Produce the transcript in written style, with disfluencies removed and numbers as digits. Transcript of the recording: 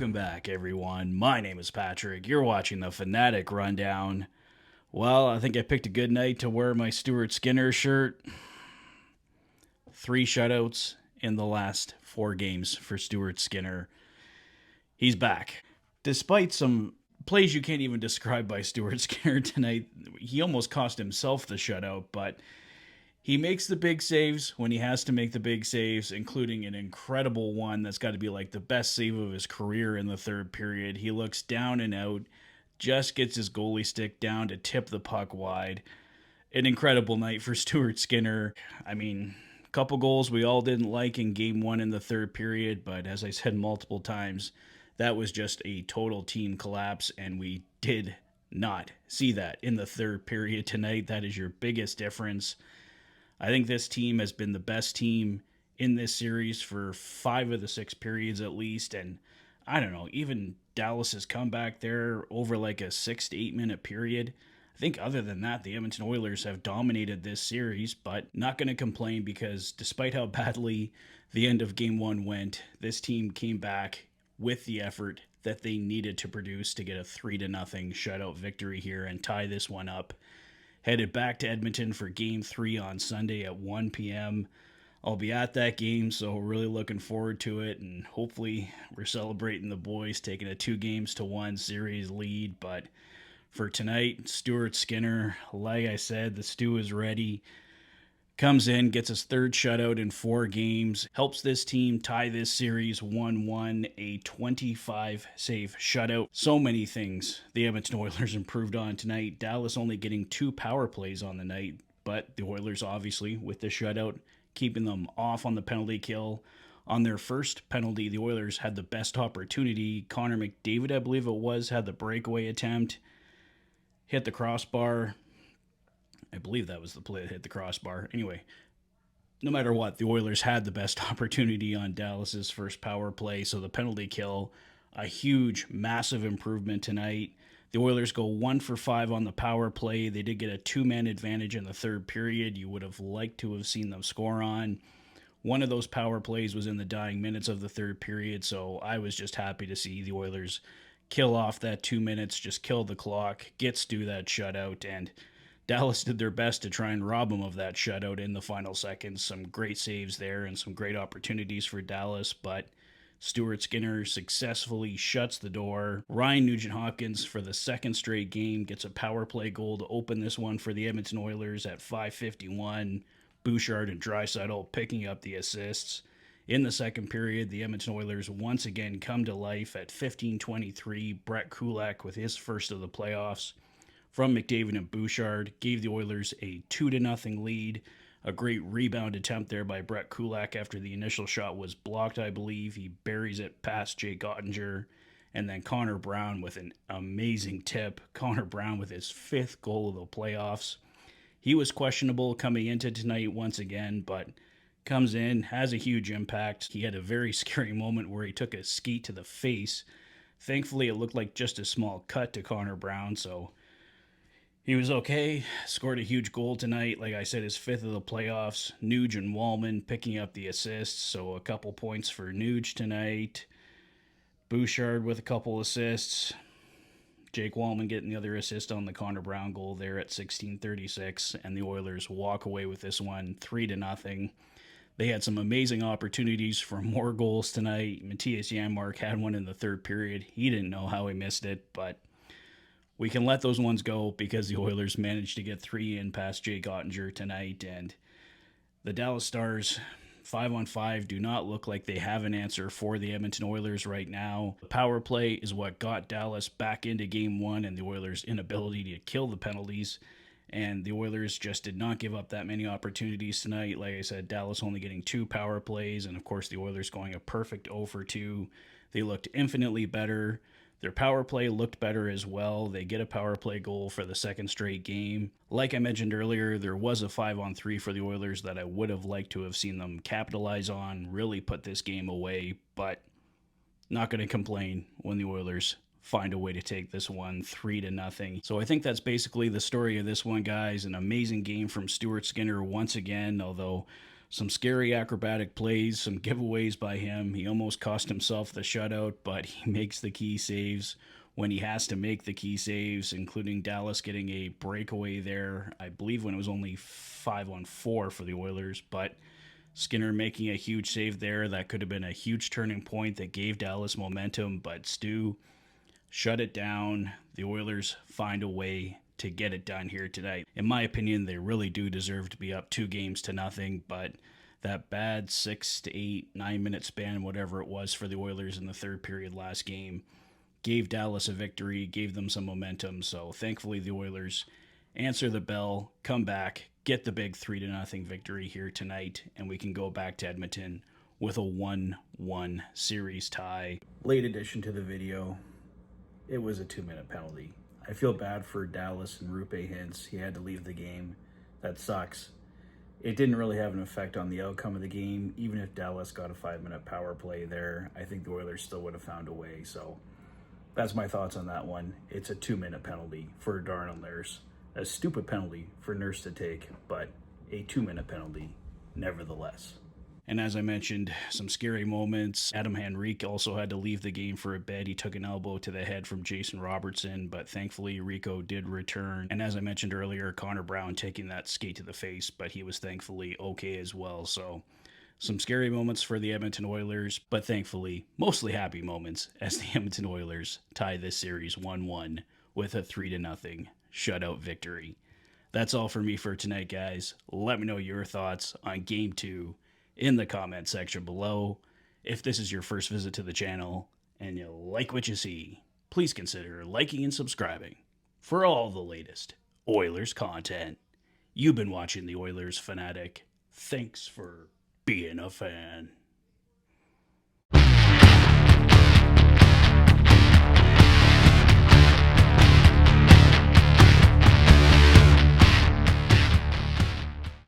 Welcome back, everyone. My name is Patrick. You're watching the Fanatic Rundown. Well, I think I picked a good night to wear my Stuart Skinner shirt. 3 shutouts in the last 4 games for Stuart Skinner. He's back. Despite some plays you can't even describe by Stuart Skinner tonight, he almost cost himself the shutout, but he makes the big saves when he has to make the big saves, including an incredible one that's got to be like the best save of his career in the third period. He looks down and out, just gets his goalie stick down to tip the puck wide. An incredible night for Stuart Skinner. I mean, a couple goals we all didn't like in game 1 in the third period, but as I said multiple times, that was just a total team collapse, and we did not see that in the third period tonight. That is your biggest difference. I think this team has been the best team in this series for 5 of the 6 periods at least. And I don't know, even Dallas's comeback there over like a 6 to 8 minute period. I think other than that, the Edmonton Oilers have dominated this series, but not going to complain because despite how badly the end of game 1 went, this team came back with the effort that they needed to produce to get a 3-0 shutout victory here and tie this one up. Headed back to Edmonton for Game 3 on Sunday at 1 p.m. I'll be at that game, so really looking forward to it, and hopefully we're celebrating the boys taking a 2-1 series lead. But for tonight, Stuart Skinner, like I said, the stew is ready. Comes in, gets his third shutout in 4 games, helps this team tie this series 1-1, a 25-save shutout. So many things the Edmonton Oilers improved on tonight. Dallas only getting 2 power plays on the night, but the Oilers obviously with the shutout keeping them off on the penalty kill. On their first penalty, the Oilers had the best opportunity. Connor McDavid, I believe it was, had the breakaway attempt, hit the crossbar. I believe that was the play that hit the crossbar. Anyway, no matter what, the Oilers had the best opportunity on Dallas's first power play. So the penalty kill, a huge, massive improvement tonight. The Oilers go 1 for 5 on the power play. They did get a 2-man advantage in the third period. You would have liked to have seen them score on. One of those power plays was in the dying minutes of the third period. So I was just happy to see the Oilers kill off that 2 minutes, just kill the clock, get Stu that shutout, and Dallas did their best to try and rob them of that shutout in the final seconds. Some great saves there and some great opportunities for Dallas, but Stuart Skinner successfully shuts the door. Ryan Nugent-Hopkins, for the second straight game, gets a power play goal to open this one for the Edmonton Oilers at 5:51. Bouchard and Draisaitl picking up the assists. In the second period, the Edmonton Oilers once again come to life at 15:23. Brett Kulak with his first of the playoffs from McDavid and Bouchard gave the Oilers a 2-0 lead. A great rebound attempt there by Brett Kulak after the initial shot was blocked, I believe. He buries it past Jake Ottinger. And then Connor Brown with an amazing tip. Connor Brown with his 5th goal of the playoffs. He was questionable coming into tonight once again, but comes in, has a huge impact. He had a very scary moment where he took a skate to the face. Thankfully, it looked like just a small cut to Connor Brown, so he was okay, scored a huge goal tonight. Like I said, his 5th of the playoffs. Nuge and Wallman picking up the assists, so a couple points for Nuge tonight. Bouchard with a couple assists. Jake Wallman getting the other assist on the Connor Brown goal there at 16:36, and the Oilers walk away with this one 3-0. They had some amazing opportunities for more goals tonight. Matthias Janmark had one in the third period. He didn't know how he missed it, but we can let those ones go because the Oilers managed to get 3 in past Jake Ottinger tonight. And the Dallas Stars, 5-on-5, do not look like they have an answer for the Edmonton Oilers right now. The power play is what got Dallas back into Game 1 and the Oilers' inability to kill the penalties. And the Oilers just did not give up that many opportunities tonight. Like I said, Dallas only getting 2 power plays. And of course, the Oilers going a perfect 0 for 2. They looked infinitely better. Their power play looked better as well. They get a power play goal for the second straight game. Like I mentioned earlier, there was a 5-on-3 for the Oilers that I would have liked to have seen them capitalize on, really put this game away, but not going to complain when the Oilers find a way to take this one 3-0. So I think that's basically the story of this one, guys. An amazing game from Stuart Skinner once again, although Some scary acrobatic plays, some giveaways by him. He almost cost himself the shutout, but he makes the key saves when he has to make the key saves, including Dallas getting a breakaway there, I believe when it was only 5-on-4 for the Oilers, but Skinner making a huge save there. That could have been a huge turning point that gave Dallas momentum, but Stu shut it down. The Oilers find a way to get it done here tonight. In my opinion, they really do deserve to be up 2-0, but that bad 6 to 8, 9 minute span, whatever it was for the Oilers in the third period last game, gave Dallas a victory, gave them some momentum. So thankfully the Oilers answer the bell, come back, get the big 3-0 victory here tonight, and we can go back to Edmonton with a 1-1 series tie. Late addition to the video, it was a 2-minute penalty. I feel bad for Dallas and Rupe Hintz. He had to leave the game. That sucks. It didn't really have an effect on the outcome of the game. Even if Dallas got a 5-minute power play there, I think the Oilers still would have found a way. So that's my thoughts on that one. It's a 2-minute penalty for Darnell Nurse. A stupid penalty for Nurse to take, but a 2-minute penalty nevertheless. And as I mentioned, some scary moments. Adam Henrique also had to leave the game for a bit. He took an elbow to the head from Jason Robertson, but thankfully Rico did return. And as I mentioned earlier, Connor Brown taking that skate to the face, but he was thankfully okay as well. So some scary moments for the Edmonton Oilers, but thankfully mostly happy moments as the Edmonton Oilers tie this series 1-1 with a 3-0 shutout victory. That's all for me for tonight, guys. Let me know your thoughts on Game 2 in the comment section below. If this is your first visit to the channel and you like what you see, please consider liking and subscribing for all the latest Oilers content. You've been watching the Oilers Fanatic. Thanks for being a fan.